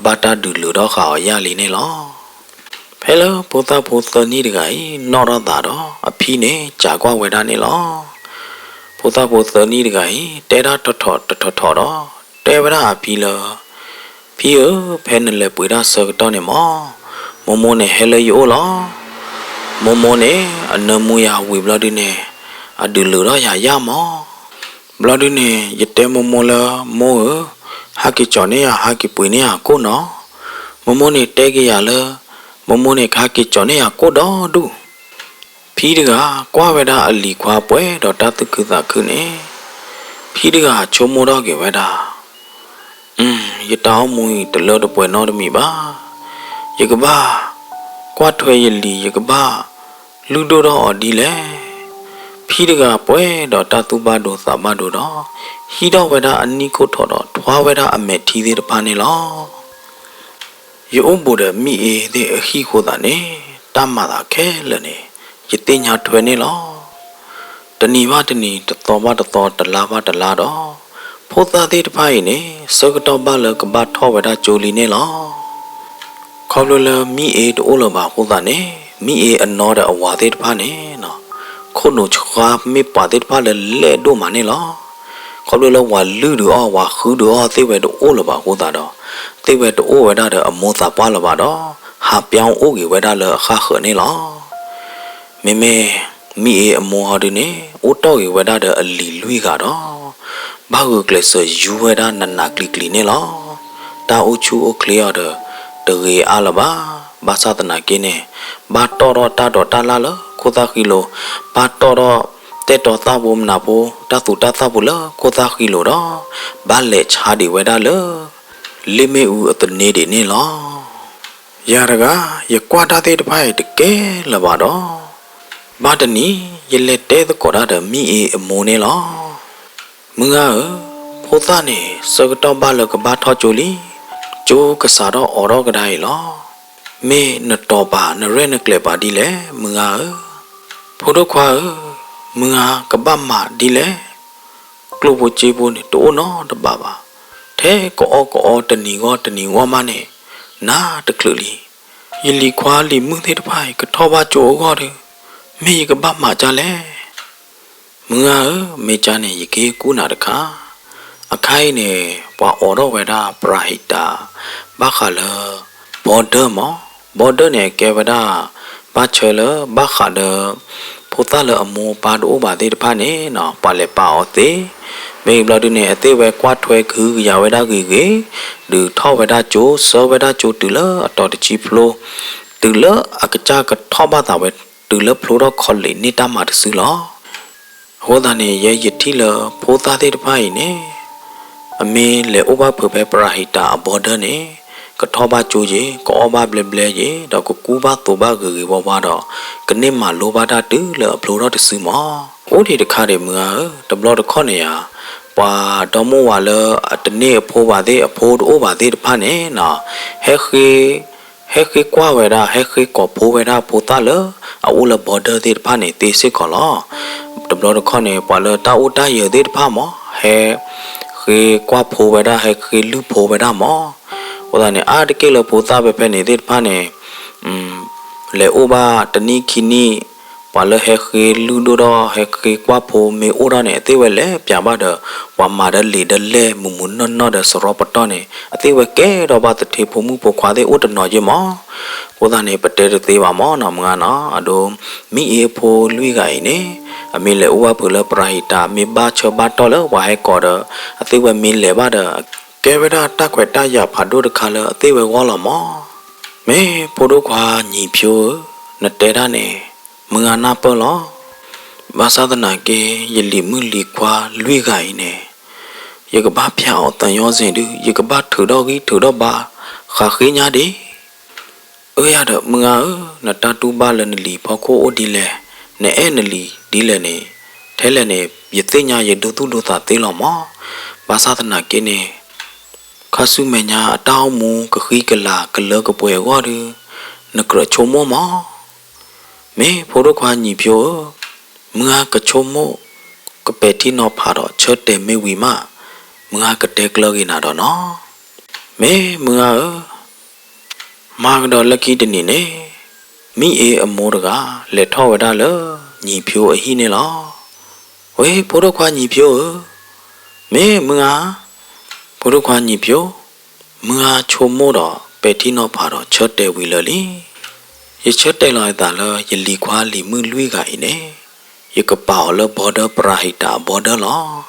ဘာတာဒူလူတော့ခါရလီနေလောဖဲလဖိုသနီတကနော်တော့တာတော့အဖီးနေကြာကွာဝဲတာနေလောဖိုသနီတကတဲတာထော့တော့တဲဗရာအဖီးလဖီဖဲနလေပွေတာစကတော့နေမောမနေဟဲလေယိုလောမနေအနမူယာဝီဘလဒီနေအဒူလူတော့ရမောဘလဒီနေယတဲမလာမောဟာကီချောနေဟာကီပွေနေကိုနော်မနေတဲကြရလေမနေခါကီချောနေကိုတော့ဒူဖီးတကကွာဝဲတာအလီခွာပွဲတော့တတုကသခုနေဖီးတကချုံမိုတော့ကေဝဲတာရတောင်းမူတလောတပွဲနော်တမီပါယကဘာကွာထွဲရလီယကဘာလူတို့တော့ဒီလေဖီးတကပွဲတော့တတုပါတို့သမတ်တို့တော့ဟီတော့ဝဲတာအနီကိုထော်တော့ထွားဝဲတာအမေထီသေးတပါနေလောယုံဘူတဲ့မိအေတဲ့အဟိခိုတာနေတမတာခဲလနေယတိညာထွဲနေလောတဏီပါတဏီတတော်ပါတတော်တလားပါတလားတော့ဖိုသာသေးတဖိုင်နေစကတော့ပါလကဘာထောဝဒဂျိုလီနေလောခေါလလမိအေတိုးလပါဖိုသာနေမိအေအနောတဲ့အဝါသေးတဖာနေနော်ခုနိုချွာမိပါသေးတဖာလေဒိုမနေလောခေါလလဝါလူဒူအဝါခူဒူအသေးပဲတိုးလပါဖိုသာတော့သေးပဲတိုးဝဒတဲ့အမောသာပါလပါတော့ဟာပြောင်းအိုးကြီးဝဒလအခါခနေလောမေမိအေအမောဟာဒီနေအိုတော့ကြီးဝဒတဲ့အလီလွေးကတော့ဘာဟုကလဆယူဝဒနနာကလီကလီနေလောတာအိုချူအိုကလီရတဲ့တရေအလဘာဘာသာတနာကင်းနေဘာတော်တာတော်တာလာလကိုသာခီလိုဘာတော်တဲ့တော်သဘုံနာဘူတသုတသဘူးလကိုသာခီလိုတော့ဘာလေချာဒီဝဒလ limit u at needed ni lo yaraga ye kwata te de pai de ke la ba do ba de ni ye le te de ko da de mi e mo ni lo mga pho ta ni sa ka to ba lo ka ba tho chu li chu ka sa do o ro ka dai lo me na to ba na re na kle ba di le mga pho do khwa mga ka ba ma di le klo bo che bo ni to no de ba ba thế có tần nì ngó mà nè na được lựa li yili khóa li mương thế được phải cái thọ ba chỗ gò được mấy cái bắp mà cha lẽ mương mấy cha này gì kia cú nào được cả à khai nè bỏ ở đó vậy đó prahita bác khả lơ border này kêu vậy đó bác chơi lơ bác khả lơ phụ ta lơ mua ba đũa ba thế được phải nè nó ba lệ bảo thế bây giờ đi nè tê về qua thuê cứ giàu về đa ghế được thao về đa chỗ sơ về đa chỗ từ lỡ ở từ chi flow từ lỡ ở cái cha cái thao ba tàu về từ lỡ flow đó còn lại nít đam mà được xử lo hồ ta nè vậy dịch thì lỡ phố ta thế phải nè mình lệ ô ba phở bé prahita border nè cái thao ba chỗ gì có ba ble gì đó có cú ba tổ ba gửi vào ba đó cái nêm mà lô ba đa tứ lỡ flow đó được xử mỏ ô thì được khai để mưa tập lo được khó này à và đó mua vào là tên này phô vào đây phô đồ vào đây phải nè nó hết khi qua về đó hết khi có phô về đó phô ta lỡ ở là border đây phải nè thì sẽ có lo tập lo được khó này và là tao ta giờ đây phải mỏ hết khi qua phô về đó hết khi lưu phô về đó mỏ và này à cái là phô ta về phải nè đây phải nè lệ ô ba tên này khi ni và lỡ hết khi lưu đó hết khi qua phố mấy ô đó này tiêu về lẽ bây giờ đó và mà đã lệ muốn nó đã sờ rót bắt này tiêu về cái đó ba thì phố mua phố khóa đấy ô đó nói gì mà cô ta này bắt đầu tiêu vào mà nó mà nó đồ mi phố lui gầy nè mi lệ ô ba lỡ prahita mi ba cho ba to lỡ và hay có đó tiêu về mi lệ ba đó cái về đó ta quẹt ta giờ phá đồ được khá lỡ tiêu về qua là mà mấy phố đồ khóa nhị phiếu nè tê đó nè mưa na pơ lo basa ta na ke yeli mưa li qua lui gai nè ye ka ba phao ta yo zin du ye ka ba thử đó ba khá khí nhá đi ơi à đó mưa na ta tu ba lần li phao ko o đi lẹ nè en li đi lẹ nè thế lẹ nè ye te nya ye do ta te lo mo basa ta na ke nè khá su me nya tao mu ka khí ka la ka lơ ka pwe wa du na kra cho mo mo mấy phố đồ khoa nhị phiếu mưa cái chôm mô cái bể thì nó phá đó chơi đêm mấy quý mà mưa cái tê lơ gì nào đó nó mấy mưa mà cái đó là cái gì nè mi ở mua được à lệ thao ở đó lỡ nhị phiếu ở hi nè lo ôi phố đồ khoa nhị phiếu mấy mưa phố đồ khoa nhị phiếu mưa chôm mô đó bể thì nó phá đó chơi đêm quý lơ đi ye chết đây lại ta là ye li khóa li mưa lui gậy nè ye cái bảo là border prahita border lo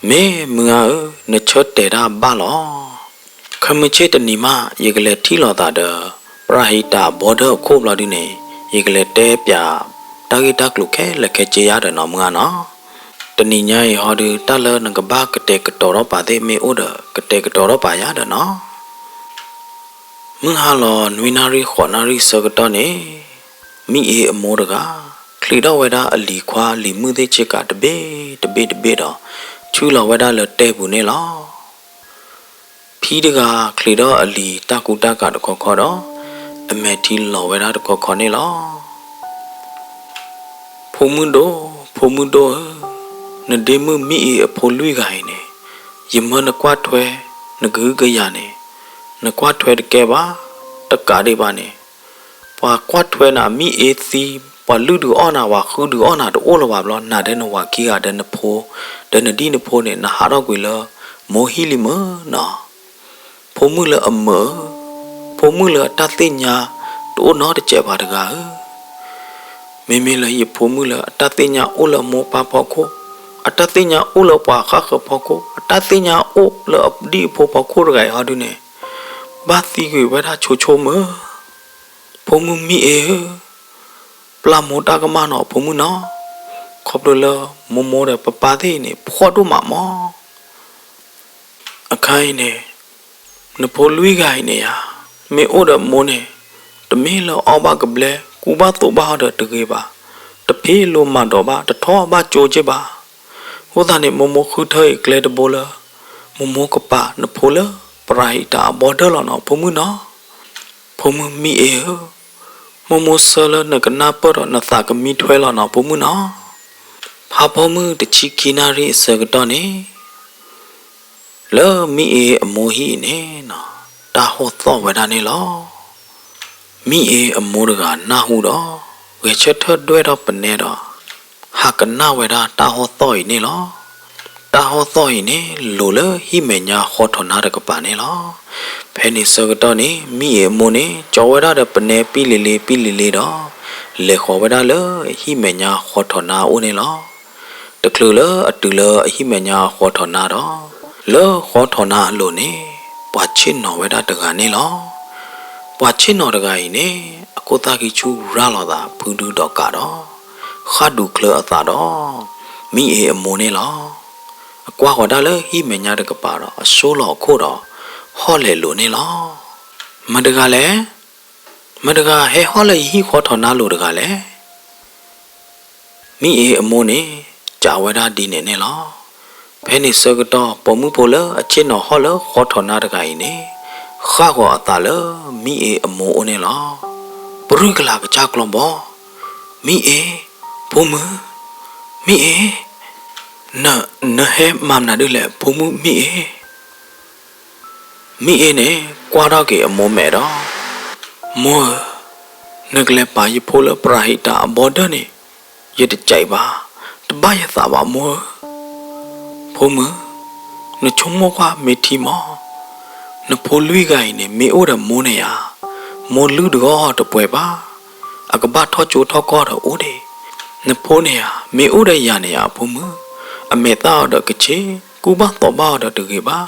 mẹ mưa nó chết đây ra ba lo không chết tên ni mà ye cái lệ thi lo ta đó prahita border khốp lo đi nè ye cái lệ té bia ta lục là cái chế á đó nó mưa nó tên ni nhai họ đi ta là nó cái ba cái tê cái đó ba tê mẹ ô đó cái tê cái đó ba giá đó nó mương hà lò nuinari khonari sơ nè mi mua được à khi đó vậy đó lì khoa lì mương thế chỉ cả đập đó chú là vậy đó là tê bù nè lo phi được à khi đó lì ta cũng ta cả được khó đó mẹ thì lò vậy đó được khó nè lo phô mương đô nè đêm mưa mi phô lui gài nè dìm hơn nó qua thuê nó cứ cái nhà nè nó qua thuê được kẻ ba tất cả đi ba nè và qua thuê là mi si và lưu được on nào và khứ được on nào được ô là vào lo nào đến nó vào kia đến nó phô đến nó đi nó phô nè nó hạ đó quỳ lơ mồ hi li mơ nọ phô mưa lơ ẩm mơ phô mưa lơ ta tên nhà đỗ nó để chạy vào được à mẹ là hiệp phô mưa lơ ta tên nhà ô là mồ pa pa cô ta tên nhà ô là pa khác pa cô ta tên nhà ô là đi phô pa cô rồi họ đi nè bát tí gửi với đã chô mơ phố mơ mi là một đa cái mà nó phố mơ nó khóc đôi lơ mô để bà thế này phó đô mà mò khai nè နဖိုလွိကိုင်းနေရမေအိုဒမိုးနေတမင်းလောအောဘကပလေကူဘာတော့ဘာဒတကေပါတဖေးလိုမတော့ပါတထောဘာကြိုချစ်ပါဟိုသားနေမမခုထဲကလေတဘောလာမမကပါနဖိုလပရိုက်တာဘော်ဒလောနော်ဖုံမှုနော်ဖုံမှုမီအေမမဆလနကနာပရနသကမီထွဲလောနော်ဖုံမှုနော်ဖာဖုံမှုတချီကီနာရီစကတော့နေလောမီအေအမိုဟီနေနော်တာဟောတော့ဝဒနေလောမီအေအမိုးတကနာဟုတော့ဝေချက်ထတွဲတော့ပနေတော့ဟာကနာဝဒတာဟောတော့နေလောတာဟောတော့နေလိုလဟိမညာဟောထနာရကပါနေလောဖဲနေစကတော့နေမီအေမိုးနေကြောဝဒတဲ့ပနေပြီလေလေတော့လေခေါ်ဝဒလဟိမညာဟောထနာဦးနေလောတကလူလအတူလအဟိမညာဟောထနာတော့လောဟောထနာလို့နေပွားချင်းနော်ဝဒတကနေလောပွားချင်းနော်တကကြီးနေအကိုသားကြီးချူရလာတာဖူးတူတော့ကတော့ခါဒူကလအသာတော့မီအေအမိုးနေလောအကွာဟောတာလေဟိမညာတကပါတော့အစိုးလောခို့တော့ဟောလေလို့နေလောမတကလည်းမတကဟဲဟောလေဟိခေါ်ထနာလို့တကလည်းမီအေအမိုးနေကြာဝဒဒီနေလောဖဲနေစကတော့ပုံမှုဖို့လအချင်းတော်ဟောလခေါ်ထနာတကကြီးနေခါကောအတာလမီအေအမိုးနေလောပရိကလာကကြကလုံးဘောမီအေဘုံမမီအေနဟဲမမ်နာဒလေဘုံမမီအေနေကွာတော့ကေအမိုးမဲတော့မောနကလေပါယဖိုလပရာဟိတာဘောဒနေရတဲ့ကြိုက်ပါတပရသာပါမောဘုံမနချုံမောကမေတီမောနဖိုလွိကိုင်းနေမေအိုးရမိုးနေရမိုးလူတော့တပွဲပါအကဘထောချိုထောကောတော့ဦးတယ်နဖိုးနေရမေအိုးရရနေရဘုံမအမေသားတော့ကချေကူဘာတော့ဘာတော့တကေပါ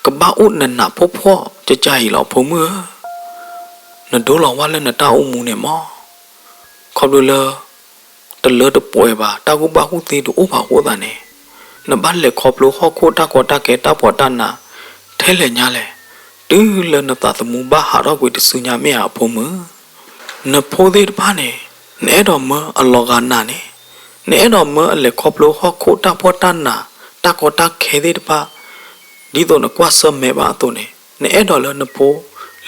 ကဘာဦးနနဖောဖောကြကြရီလောက်ဘုံမနဒိုးလောဝါလဲနတာအုံမူနေမောခေါ်လို့လတလတပွဲပါတာကူဘာကူသေးတို့ဥပါဟောတာနေနဘလက်ခေါပလိုခေါခိုတာကောတာကေတာပေါ်တနာထဲလေညာလေတူလနတာသမူဘာဟာတော့ကိုတဆူညာမေဟာဖုံမနဖိုးသေးတပါနေနဲတော်မအလောကနာနေနဲတော်မအလက်ခေါပလိုခေါခိုတာပေါ်တနာတာကောတာခဲသေးတပါဒီတော့နကွာဆမဲပါတော့နေနဲတော်လနဖိုး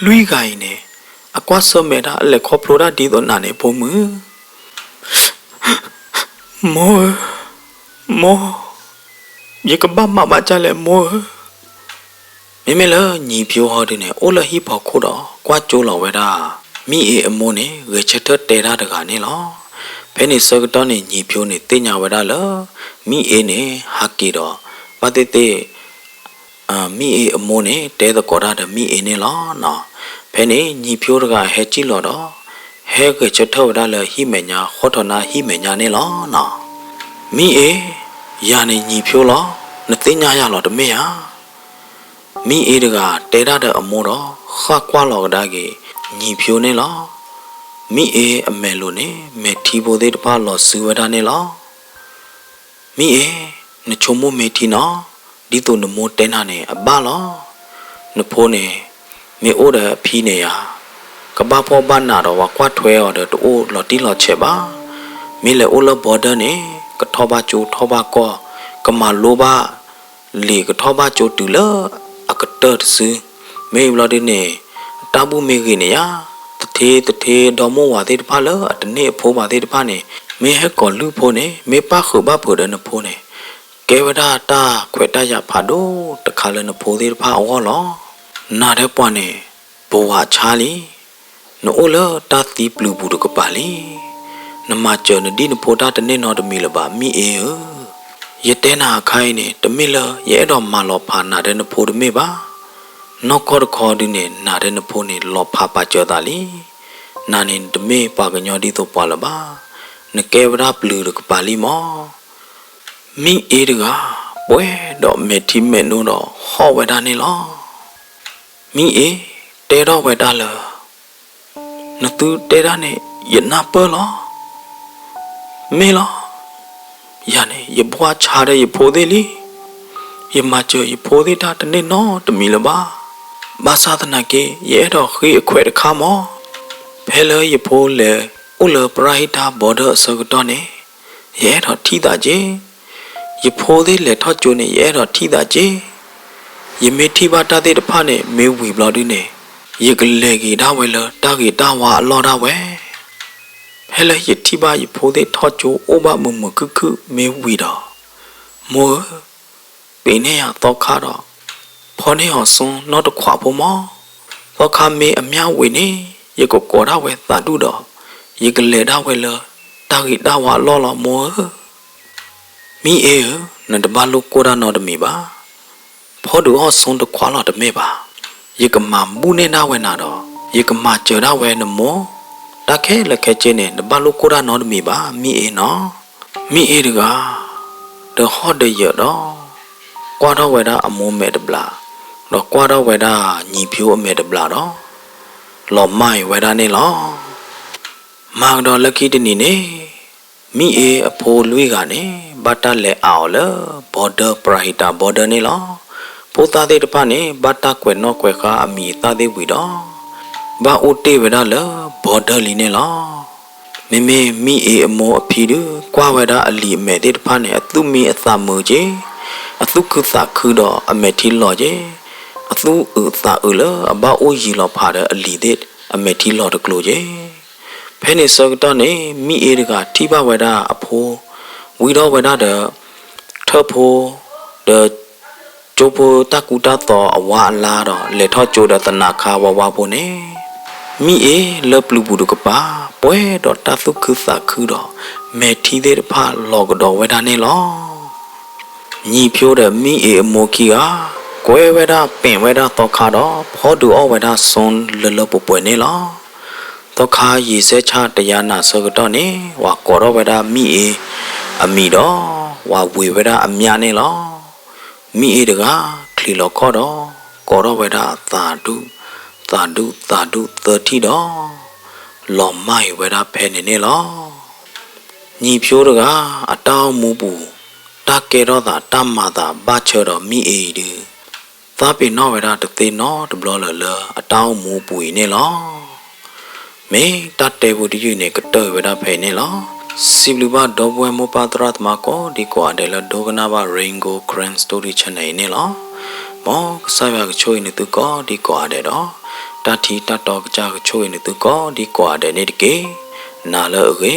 လွိကိုင်းနေအကွာဆမဲတာအလက်ခေါပလိုတာဒီတော့နာနေဖုံမမောယေကဘာမမချလဲမောမေမေလာညီပြိုဟောတဲ့နဲ့အိုလဟိဖောက်ခိုးတော့ကွာကျိုးလော်ဝဲတာမိအေအမိုးနဲ့ဝေချက်တတဲတာတကနေလောဘဲနေစကတော့နေညီပြိုးနေတင်ညာဝဲတာလောမိအေနဲ့ဟာကီတော့ပတိတေမိအေအမိုးနဲ့တဲတကောတာတဲ့မိအေနဲ့လောနော်ဘဲနေညီပြိုးတကဟဲကြည့်လို့တော့ဟဲကချက်ထောက်တာလေဟိမညာဟောထနာဟိမညာနဲ့လောနော်မိအေယာနေညီပြိုးလောနတင်ညာရလောတမေဟာမီအေးတကတဲရတဲ့အမိုးတော့ခါကွာလောကဒါကြီးညီဖြိုးနေလောမီအေးအမဲလို့နေမဲထီပိုသေးတပါလောစူဝဒနေလောမီအေးနချုံမမေတီနော်ဒီတုံနမိုးတဲနာနေအဘလောနဖိုးနေမေအိုးတဲ့ဖီးနေရကဘာဖောဘနာတော့ကွာထွဲရတဲ့တိုးလော်တီလော်ချက်ပါမေလေအိုလဘော်ဒနေကထောပါကျိုထောပါကောကမလိုပါလေကထောပါကျိုတူလအကတတ်စမေဘလာဒီနေတာဘူးမေကြီးနေရတထေဒေါ်မောဝါသေးတဖာလတနေ့ဖိုးပါသေးတဖာနေမေဟကောလူဖိုးနေမေပခုဘဖိုးတဲ့နဖိုးနေကေဝဒတာခွေတရဖာဒိုတခါလနဖိုးသေးတဖာအောလောနာတဲ့ပွားနေဘဝချာလီနိုလတာတီပလူဘူးတကပါလီနမချောနဒီနဖိုးတာတနေ့နော်တမီလပါမိအေရတဲနာခိုင်းနေတမီလရဲတော်မလောဖာနာတဲ့နဖိုးတမေပါနောကောခေါ်ဒီနေနာတဲ့နဖိုးနေလောဖာပါကြောတာလီနာနေတမေပါကညောဒီတော့ပွာလပါနကေဝရပလူတကပါလီမောမိအေးတကပွဲတော့မေတီမေနိုတော့ဟောဝဒနေလောမိအေးတဲတော့ဝဒလာနတူတဲရနေယနာပလောမေလောယာနေရဘွားချားတဲ့ရဖိုးသေးလီရမချေရဖိုးသေးတာတနေ့နော်တမီလပါ ဘာသာတနာကေရဲတော့ခေအခွဲတခါမောဖဲလေရဖိုးလေဥလပရိုက်တာဘော်ဒါစကတော့နေရဲတော့ထိတာကြီးရဖိုးသေးလေထော့ကျိုးနေရဲတော့ထိတာကြီးယမေထိပါတာတဲ့တဖာနဲ့မေဝီဘလော်ဒီနေရကလေးကြီးဒါဝဲလတာကြီးတာဝါအလော်တာဝဲဖဲလေရထိပါရဖိုးသေးထော့ကျိုးအိုဘာမမခုမေဝီတော့မောပင်းနေရတော့ခါတော့ဖော်နေအောင်စွန်းနောက်တစ်ခွာဖို့မောတော့ခါမေအမြောက်ဝေနေရကိုကော်တာဝဲသာတူတော့ရကလေးဒါဝဲလတာကြီးတာဝါလော်လော်မောမိအေနတဘလုကိုရနော်တမီပါဖော်တူအောင်စွန်းတစ်ခွာလော်တမေပါရကမမူနေနာဝဲနာတော့ရကမကြော်တာဝဲနမောတခဲလက်ခဲချင်းနဲ့နဘလုကိုရနော်တမီပါမိအေနော်မိအေတကားတော့ဟော့တဲ့ရတော့ကွာတော့ဝဲတာအမိုးမဲ့တပလားတော့ကွာတော့ဝဲတာညီဖြိုးအမဲ့တပလားတော့လော်မိုင်ဝဲတာနေလောမောင်တော့လက်ခိတနီနေမိအေအဖိုးလွေးကနေဘတ်တာလဲအောင်လဘော်ဒါပရိုက်တာဘော်ဒါနေလောပိုးသားတဲ့တပနေဘတ်တာကွယ်နော်ကွယ်ကအမီသားတဲ့ဝီတော့ဘာအိုတေဝဲတာလဘော်ဒါလီနေလောမေမေမိအေအမောအဖီတူကွာဝဲတာအလီအမဲတဲ့တဖာနဲ့အသူမီအသမူကြီးအသူခုသခုတော့အမဲတီလော်ကြီးအသူဥသာဥလအဘအိုရီလော်ဖာတဲ့အလီတဲ့အမဲတီလော်တကလိုကြီးဖဲနေစောတော့နေမိအေတကထိပဝဲတာအဖိုးဝီတော့ဝဲတာတဲ့ထဖိုးတဲ့ကျိုးဖိုးတကူတာတော့အဝါလာတော့လေထော့ကျိုးတဲ့တနာခါဝဝဖို့နေမိအေလပလူဘူးတကပါပွဲတော့တသုခုသခုတော့မဲထီတဲ့တဖာလောကတော်ဝဲတာနေလောညီဖြိုးတဲ့မိအေအမောကီကကွဲဝဲတာပင်ဝဲတာတော့ခါတော့ဖောတူအဝဲတာစွန်လလပပွဲနေလောတော့ခါရေစဲချတရားနာဆောကတော့နေဝါကောတော့ဝဲတာမိအေအမီတော့ဝါဝေဝဲတာအမြနေလောမိအေတကခလီလောခေါ်တော့ကောတော့ဝဲတာသာတုသာဓုသတိတော့လော်မိုင်ဝဲတာဖဲနေနေလောညီဖြိုးတကအတောင်းမူပူတကဲတော့သာတမ္မာသာဘာချေတော့မိအေဒီသာပိနောဝဲတာတသေးနော်တဘလလအတောင်းမူပူနေလောမေတတဲဘူးဒီနေကတော့ဝဲတာဖဲနေလောစီဘလူဘာဒေါ်ဘွဲမပါတရတ်မကောဒီကွာဒဲလဒိုဂနာဘာရင်ဂိုဂရန်စတိုရီချန်နေနေလောမောကစားရကချိုးနေသူကောဒီကွာဒဲတော့တတိတတော်ကြချိုးနေသူကောဒီကွာတဲ့နေတကေနာလရေ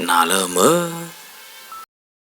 နာလမ